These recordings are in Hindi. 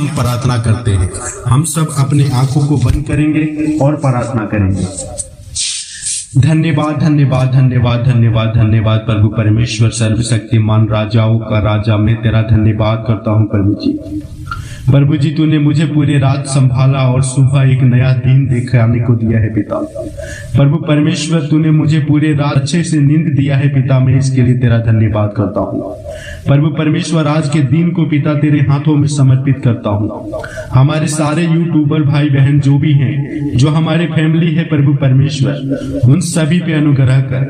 हम प्रार्थना करते हैं। हम सब अपने आंखों को बंद करेंगे और प्रार्थना करेंगे। धन्यवाद धन्यवाद धन्यवाद धन्यवाद धन्यवाद प्रभु परमेश्वर सर्वशक्तिमान राजाओं का राजा, मैं तेरा धन्यवाद करता हूँ प्रभु जी। प्रभु जी तूने मुझे पूरी रात संभाला और सुबह एक नया दिन दिखाने को दिया है पिता। प्रभु परमेश्वर तूने मुझे पूरी रात अच्छे से नींद दिया है पिता, मैं इसके लिए तेरा धन्यवाद करता हूँ। प्रभु परमेश्वर आज के दिन को पिता तेरे हाथों में समर्पित करता हूँ। हमारे सारे यूट्यूबर भाई बहन जो भी हैं, जो हमारे फैमिली है प्रभु परमेश्वर, उन सभी पे अनुग्रह कर।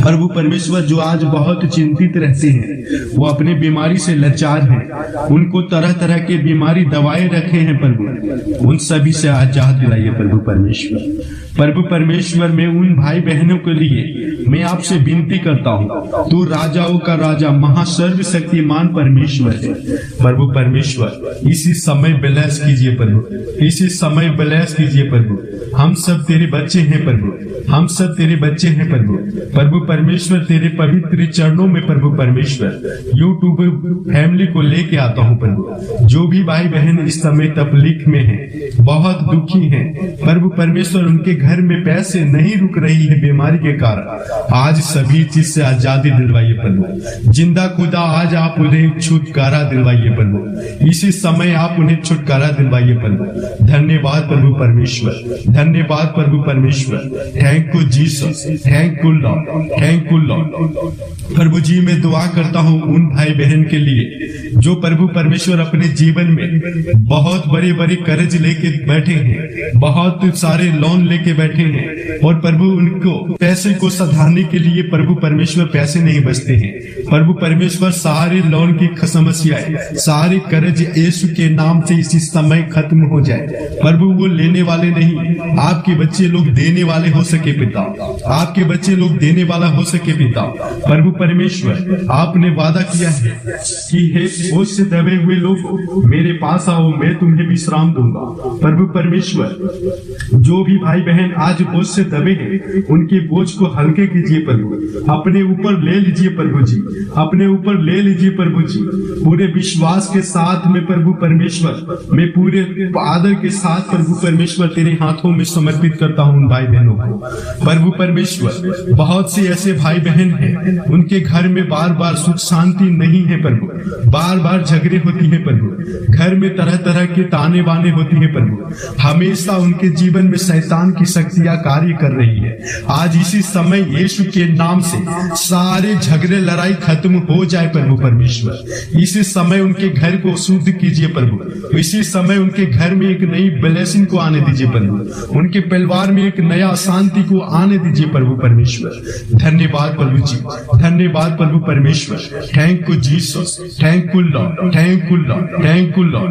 प्रभु परमेश्वर जो आज बहुत चिंतित रहते हैं, वो अपने बीमारी से लाचार हैं, उनको तरह तरह के बीमारी दवाएं रखे हैं प्रभु, उन सभी से आजाद दिलाइए प्रभु परमेश्वर। प्रभु परमेश्वर मैं उन भाई बहनों के लिए मैं आपसे विनती करता हूँ, तू राजाओं का राजा महासर्वशक्तिमान परमेश्वर है। प्रभु परमेश्वर इसी समय ब्लेस कीजिए प्रभु, इसी समय ब्लेस कीजिए प्रभु। हम सब तेरे बच्चे हैं प्रभु, हम सब तेरे बच्चे हैं प्रभु। प्रभु परमेश्वर तेरे पवित्र चरणों में प्रभु परमेश्वर यूट्यूब फैमिली को लेके आता हूँ प्रभु। जो भी भाई बहन इस समय तकलीफ में हैं, बहुत दुखी हैं प्रभु परमेश्वर, उनके घर में पैसे नहीं रुक रही है बीमारी के कारण, आज सभी चीज से आजादी दिलवाइए प्रभु। जिंदा खुदा आज आप उन्हें छुटकारा दिलवाइए प्रभु, इसी समय आप उन्हें छुटकारा दिलवाइए प्रभु। धन्यवाद प्रभु परमेश्वर, धन्यवाद प्रभु परमेश्वर। Thank you Jesus, thank you Lord, thank you Lord. प्रभु जी मैं दुआ करता हूँ उन भाई बहन के लिए जो प्रभु परमेश्वर अपने जीवन में बहुत बड़े बड़े कर्ज लेके बैठे हैं, बहुत सारे लोन लेके बैठे हैं, और प्रभु उनको पैसे को सधारने के लिए प्रभु परमेश्वर पैसे नहीं बचते हैं। प्रभु परमेश्वर सारे लोन की समस्याएं, सारे कर्ज यीशु के नाम से इसी समय खत्म हो जाए प्रभु। वो लेने वाले नहीं, आपके बच्चे लोग देने वाले हो सके पिता, आपके बच्चे लोग देने वाला हो सके पिता। प्रभु परमेश्वर आपने वादा किया है कि हे बोझ से दबे हुए लोग मेरे पास आओ, मैं तुम्हें विश्राम दूंगा। प्रभु परमेश्वर जो भी भाई बहन आज बोझ से दबे हैं, उनके बोझ को हल्के कीजिए प्रभु, अपने ऊपर ले लीजिए प्रभु जी, अपने ऊपर ले लीजिए प्रभु जी। पूरे विश्वास के साथ में प्रभु परमेश्वर, मैं पूरे आदर के साथ प्रभु परमेश्वर तेरे हाथों में समर्पित करता हूँ भाई बहनों को। प्रभु परमेश्वर बहुत से ऐसे भाई बहन हैं, उनके घर में बार बार सुख शांति नहीं है प्रभु, बार बार झगड़े होती है प्रभु, घर में तरह तरह के ताने बाने होती है प्रभु, हमेशा उनके जीवन में शैतान की शक्तियां कार्य कर रही है। आज इसी समय यीशु के नाम से सारे झगड़े लड़ाई खत्म हो जाए प्रभु परमेश्वर। इसी समय उनके घर को शुद्ध कीजिए प्रभु, इसी समय उनके घर में एक नई ब्लेसिंग को आने दीजिए प्रभु, उनके परिवार में एक नया शांति को आने दीजिए प्रभु परमेश्वर। धन्यवाद प्रभु जी, धन्यवाद प्रभु परमेश्वर। Thank you Jesus, thank you Lord, thank you Lord, thank you Lord.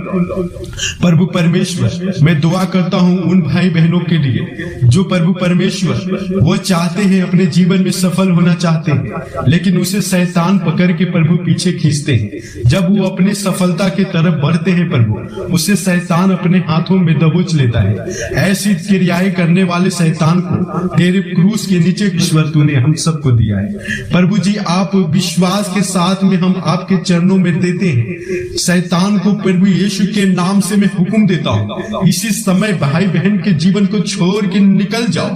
प्रभु परमेश्वर मैं दुआ करता हूँ उन भाई बहनों के लिए जो प्रभु परमेश्वर वो चाहते हैं अपने जीवन में सफल होना चाहते हैं, लेकिन उसे शैतान पकड़ के प्रभु पीछे खींचते हैं। जब वो अपने सफलता की तरफ बढ़ते हैं प्रभु, उसे शैतान अपने हाथों में दबोच लेता है। ऐसी क्रियाएं करने वाले शैतान को तेरे क्रूस के नीचे ईश्वर तूने हम सबको दिया है प्रभु जी। आप विश्वास के साथ में हम आपके चरणों में देते हैं। शैतान को प्रभु यीशु के नाम से मैं हुक्म देता हूँ, इसी समय भाई बहन के जीवन को छोड़ के निकल जाओ,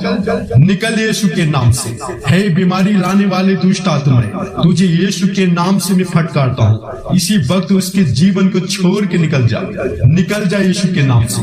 निकल यीशु के नाम से। हे बीमारी लाने वाले दुष्ट आत्माएं, तुझे यीशु के नाम से मैं फटकारता हूँ, इसी वक्त उसके जीवन को छोड़ के निकल जा, निकल जा यीशु के नाम से,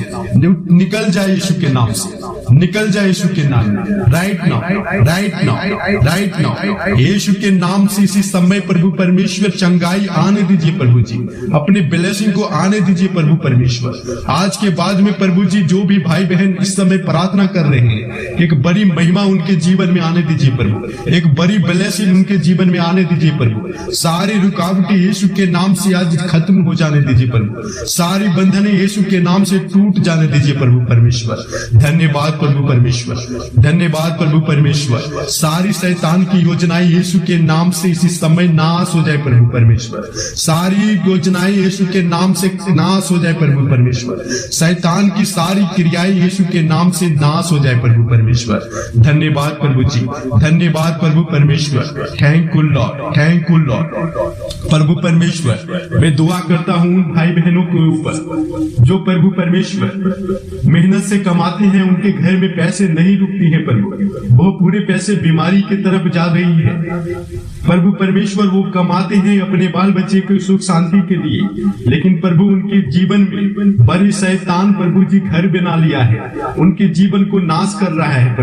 निकल जा यीशु के नाम से, निकल जा यीशु के नाम में। Right now, right now, right now Yeshu के नाम से इसी समय प्रभु परमेश्वर चंगाई आने दीजिए प्रभु जी, अपने ब्लेसिंग को आने दीजिए प्रभु परमेश्वर। आज के बाद में प्रभु जी जो भी भाई बहन इस समय प्रार्थना कर रहे हैं, एक बड़ी महिमा उनके जीवन में आने दीजिए प्रभु, एक बड़ी ब्लेसिंग उनके जीवन में आने दीजिए प्रभु। सारी रुकावटें यीशु के नाम से आज खत्म हो जाने दीजिए प्रभु, सारी बंधनें यीशु के नाम से टूट जाने दीजिए प्रभु परमेश्वर। धन्यवाद प्रभु परमेश्वर, धन्यवाद प्रभु परमेश्वर। सारी शैतान की योजनाएं यीशु के नाम से इसी समय नाश हो जाए प्रभु परमेश्वर, सारी योजनाएं यीशु के नाम से नाश हो जाए प्रभु परमेश्वर। शैतान की सारी क्रियाएं यीशु के नाम से नाश हो हो जाए प्रभु परमेश्वर। धन्यवाद प्रभु जी, धन्यवाद प्रभु परमेश्वर। Thank you Lord, thank you Lord. प्रभु परमेश्वर मैं दुआ करता हूँ उन भाई बहनों के ऊपर जो प्रभु परमेश्वर मेहनत से कमाते हैं, उनके घर में पैसे नहीं रुकती है प्रभु, वो पूरे पैसे बीमारी की तरफ जा रही है प्रभु परमेश्वर। वो कमाते हैं अपने बाल बच्चे के सुख शांति के लिए, लेकिन प्रभु उनके जीवन में बड़ी शैतान प्रभु जी घर बना लिया है, उनके जीवन को नाश कर रहा है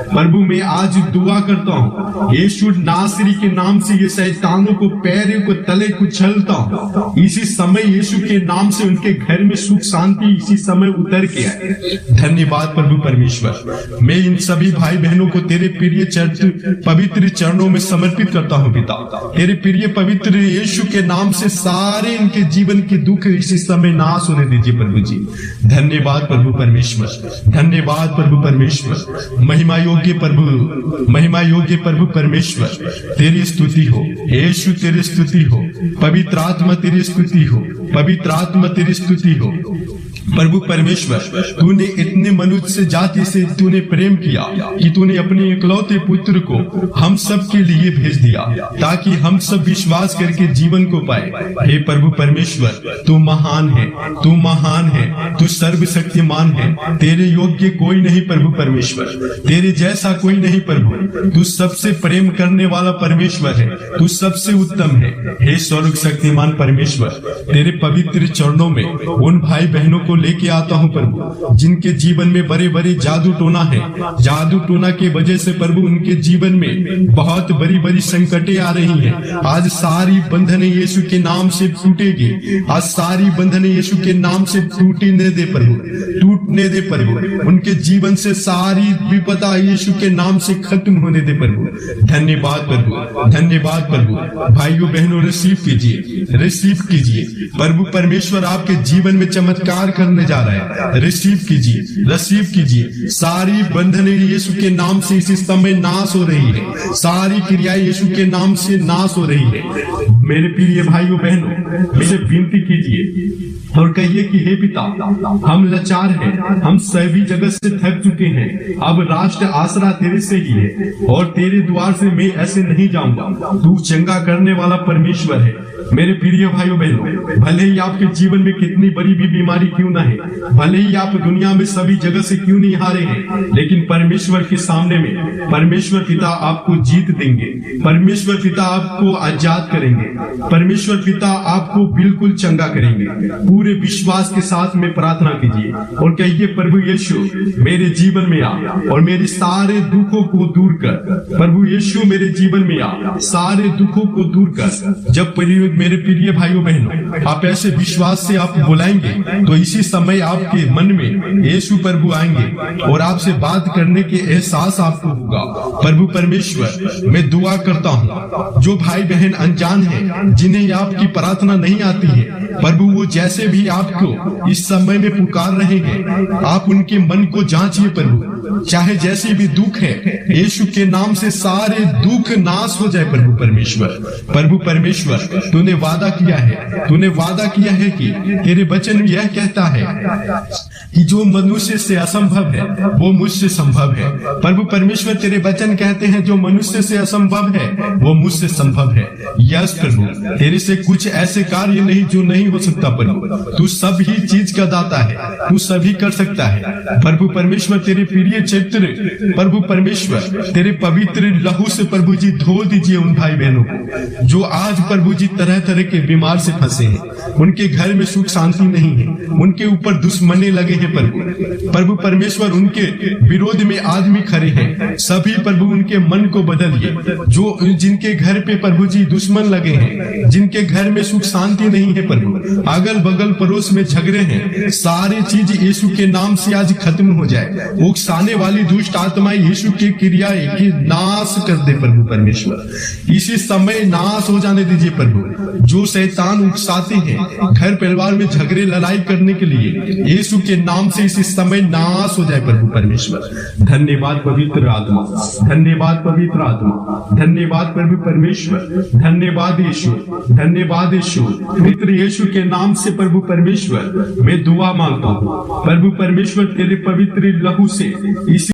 प्रभु। मैं आज दुआ करता हूँ यीशु नासरी के नाम से ये शैतानों को पैरों को तले कुचलता हूँ इसी समय। यीशु के नाम से उनके घर में सुख शांति इसी समय उतर के आए। धन्यवाद प्रभु परमेश्वर। मैं इन सभी भाई बहनों को तेरे प्रिय पवित्र चरणों में समर्पित करता हूँ पिता। तेरे प्रिय पवित्र यीशु के नाम से सारे इनके जीवन के दुख इसी समय नाश होने दीजिए प्रभु जी। धन्यवाद प्रभु परमेश्वर, धन्यवाद प्रभु परमेश्वर। महिमा योग्य प्रभु, महिमा योग्य प्रभु परमेश्वर, तेरी स्तुति हो यीशु, तेरी स्तुति हो। पवित्र आत्मा तेरी स्तुति हो, पवित्र आत्मा तेरी स्तुति हो। प्रभु परमेश्वर तूने इतने मनुष्य जाति से तूने प्रेम किया कि तूने अपने इकलौते पुत्र को हम सब के लिए भेज दिया ताकि हम सब विश्वास करके जीवन को पाए। हे प्रभु परमेश्वर तू महान है, तू महान है, तू सर्वशक्तिमान है। तेरे योग्य कोई नहीं प्रभु परमेश्वर, तेरे जैसा कोई नहीं प्रभु। तू सबसे प्रेम करने वाला परमेश्वर है, तू सबसे उत्तम है। हे स्वर्ग शक्तिमान परमेश्वर, तेरे पवित्र चरणों में उन भाई बहनों को लेके आता हूँ प्रभु जिनके जीवन में बड़े बड़े जादू टोना है। जादू टोना के वजह से प्रभु उनके जीवन में बहुत बड़ी बड़ी संकटें आ रही हैं। आज सारी बंधनें यीशु के नाम से टूटेगी, आज सारी बंधनें यीशु के नाम से टूटने दे प्रभु, टूटने दे प्रभु। उनके जीवन से सारी विपदा यीशु के नाम से खत्म होने दे प्रभु। धन्यवाद प्रभु, धन्यवाद प्रभु। भाइयों बहनों रिसीव कीजिए, रिसीव कीजिए। प्रभु परमेश्वर आपके जीवन में चमत्कार करने जा रहा है। रिसीव कीजिए, रिसीव कीजिए। सारी बंधनें यीशु के नाम से इसी समय नाश हो रही है, सारी क्रियाएं यीशु के नाम से नाश हो रही है। मेरे प्रिय भाइयों बहनों मुझे विनती कीजिए और कहिए कि हे पिता हम लाचार हैं, हम सभी जगत से थक चुके हैं। अब राष्ट्र आसरा तेरे से ही है और तेरे द्वार से मैं ऐसे नहीं जाऊंगा। तू चंगा करने वाला परमेश्वर है। मेरे प्रिय भाइयों बहनों भले ही आपके जीवन में कितनी बड़ी भी बीमारी क्यों ना है, भले ही आप दुनिया में सभी जगह से क्यों नहीं हारे हैं, लेकिन परमेश्वर के सामने में परमेश्वर पिता आपको जीत देंगे। परमेश्वर पिता आपको आजाद करेंगे, परमेश्वर पिता आपको बिल्कुल चंगा करेंगे। पूरे विश्वास के साथ में प्रार्थना कीजिए और कहिए प्रभु यीशु मेरे जीवन में आ और मेरे सारे दुखों को दूर कर। प्रभु यीशु मेरे जीवन में आ, सारे दुखों को दूर कर। जब मेरे प्रिय भाइयों बहनों आप ऐसे विश्वास से आप बुलाएंगे तो इसी समय आपके मन में यीशु प्रभु आएंगे और आपसे बात करने के एहसास आपको होगा। प्रभु परमेश्वर मैं दुआ करता हूँ जो भाई बहन अनजान हैं, जिन्हें आपकी प्रार्थना नहीं आती है, प्रभु वो जैसे भी आपको इस समय में पुकार रहे हैं, आप उनके मन को जांचिए प्रभु। चाहे जैसे भी दुख है यीशु के नाम से सारे दुख नाश हो जाए प्रभु परमेश्वर। प्रभु परमेश्वर तूने वादा किया है, तूने वादा किया है कि तेरे वचन यह कहता है कि जो मनुष्य से असंभव है वो मुझसे संभव है। प्रभु परमेश्वर तेरे वचन कहते हैं जो मनुष्य से असंभव है वो मुझसे संभव है। यस प्रभु तेरे से कुछ ऐसे कार्य नहीं जो नहीं हो सकता प्रभु। तू सब ही चीज का दाता है, तू सभी कर सकता है। प्रभु परमेश्वर तेरे प्रिय चित्र प्रभु परमेश्वर तेरे पवित्र लहू से प्रभु जी धो दीजिए उन भाई बहनों को जो आज प्रभु जी तरह तरह के बीमार से फंसे हैं, उनके घर में सुख शांति नहीं है, उनके ऊपर दुश्मनी लगे हैं प्रभु। प्रभु परमेश्वर उनके विरोध में आदमी खड़े हैं, सभी प्रभु उनके मन को बदलिए। जो जिनके घर पे प्रभु जी दुश्मन लगे हैं, जिनके घर में सुख शांति नहीं है प्रभु, अगल बगल पड़ोस में झगड़े हैं, सारी चीज यीशु के नाम से आज खत्म हो जाए। उकसाने वाली दुष्ट आत्माएं यीशु की क्रियाएं की नाश कर दे प्रभु परमेश्वर। इसी समय नाश हो जाने दीजिए प्रभु। जो शैतान उकसाते हैं घर परिवार में झगड़े लड़ाई करने के लिए, यीशु के नाम से इसी समय नाश हो जाए प्रभु परमेश्वर। धन्यवाद पवित्र आत्मा, धन्यवाद पवित्र आत्मा, धन्यवाद प्रभु परमेश्वर, धन्यवाद यीशु, धन्यवाद यीशु। पवित्र यीशु के नाम से प्रभु परमेश्वर मैं दुआ मांगता हूँ। प्रभु परमेश्वर तेरे पवित्र लहू से इसी